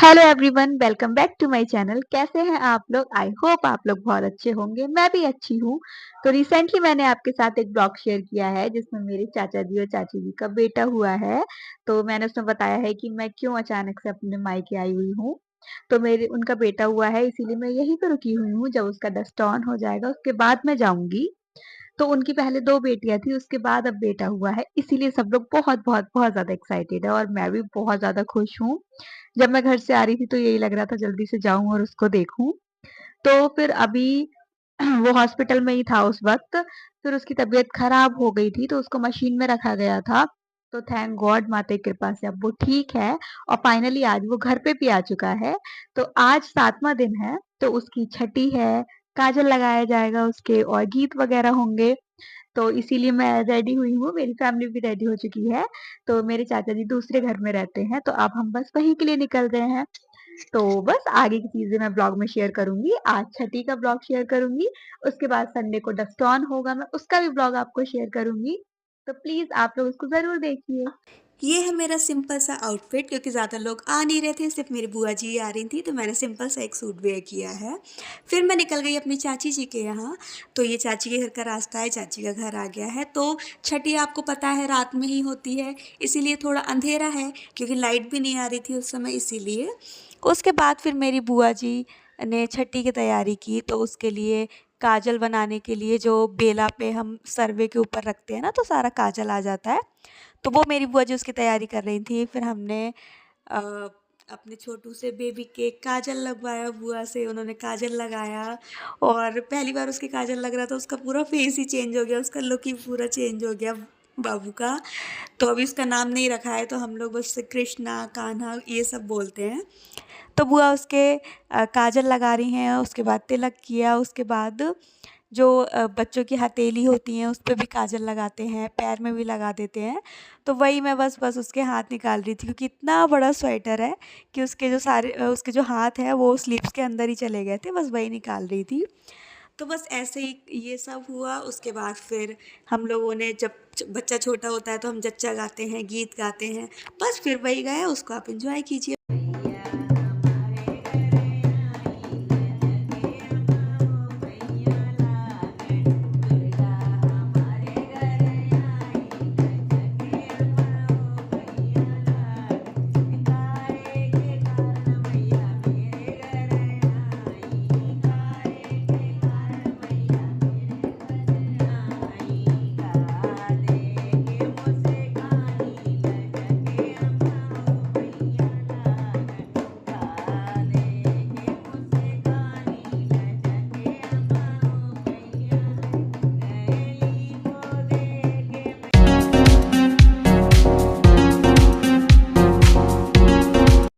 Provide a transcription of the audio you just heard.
Hello everyone, welcome back to my channel. कैसे हैं आप लोग? आई होप आप लोग बहुत अच्छे होंगे। मैं भी अच्छी हूँ। तो रिसेंटली मैंने आपके साथ एक ब्लॉग शेयर किया है जिसमें मेरे चाचा जी और चाची जी का बेटा हुआ है। तो मैंने उसमें बताया है कि मैं क्यों अचानक से अपने मायके आई हुई हूँ। तो मेरे उनका बेटा हुआ है, इसीलिए मैं यहीं पे रुकी हुई हूँ। जब उसका डस्ट ऑन हो जाएगा उसके बाद मैं जाऊंगी। तो उनकी पहले 2 बेटियाँ थी, उसके बाद अब बेटा हुआ है, इसीलिए सब लोग बहुत ज़्यादा एक्साइटेड है और मैं भी बहुत ज़्यादा खुश हूँ। जब मैं घर से आ रही थी तो यही लग रहा था जल्दी से जाऊँ और उसको देखूँ। तो फिर अभी वो हॉस्पिटल में ही था उस वक़्त, फिर उसकी तबीयत खराब हो गई थी तो उसको मशीन में रखा गया था। तो थैंक गॉड माता की कृपा से अब वो ठीक है और फाइनली आज वो घर पे भी आ चुका है। तो आज 7वाँ दिन है, तो उसकी छठी है, काजल लगाया जाएगा उसके और गीत वगैरह होंगे। तो इसीलिए मैं रेडी हुई हूँ, मेरी फैमिली भी रेडी हो चुकी है। तो मेरे चाचा जी दूसरे घर में रहते हैं, तो अब हम बस वहीं के लिए निकल रहे हैं। तो बस आगे की चीज़ें मैं ब्लॉग में शेयर करूँगी। आज छठी का ब्लॉग शेयर करूँगी, उसके बाद संडे को डस्ट ऑन होगा, मैं उसका भी ब्लॉग आपको शेयर करूँगी। तो प्लीज़ आप लोग उसको ज़रूर देखिए। ये है मेरा सिंपल सा आउटफिट क्योंकि ज़्यादा लोग आ नहीं रहे थे, सिर्फ मेरी बुआ जी आ रही थी, तो मैंने सिंपल सा एक सूट वेयर किया है। फिर मैं निकल गई अपनी चाची जी के यहाँ। तो ये चाची के घर का रास्ता है, चाची का घर आ गया है। तो छठी आपको पता है रात में ही होती है, इसीलिए थोड़ा अंधेरा है क्योंकि लाइट भी नहीं आ रही थी उस समय, इसीलिए। उसके बाद फिर मेरी बुआ जी ने छठी की तैयारी की, तो उसके लिए काजल बनाने के लिए जो बेला पे हम सर्वे के ऊपर रखते हैं ना, तो सारा काजल आ जाता है। तो वो मेरी बुआ जी उसकी तैयारी कर रही थी। फिर हमने अ, अपने छोटू से बेबी के काजल लगवाया, बुआ से उन्होंने काजल लगाया और पहली बार उसके काजल लग रहा था, उसका पूरा फेस ही चेंज हो गया, उसका लुक ही पूरा चेंज हो गया बाबू का। तो अभी उसका नाम नहीं रखा है, तो हम लोग बस कृष्णा, कान्हा ये सब बोलते हैं। तो बुआ उसके काजल लगा रही हैं, उसके बाद तिलक किया, उसके बाद जो बच्चों की हथेली होती हैं उस पे भी काजल लगाते हैं, पैर में भी लगा देते हैं। तो वही मैं बस उसके हाथ निकाल रही थी क्योंकि इतना बड़ा स्वेटर है कि उसके जो सारे उसके जो हाथ हैं वो स्लीव्स के अंदर ही चले गए थे, बस वही निकाल रही थी। तो बस ऐसे ही ये सब हुआ। उसके बाद फिर हम लोगों ने जब बच्चा छोटा होता है तो हम जच्चा गाते हैं, गीत गाते हैं, बस फिर वही गाया, उसको आप एंजॉय कीजिए।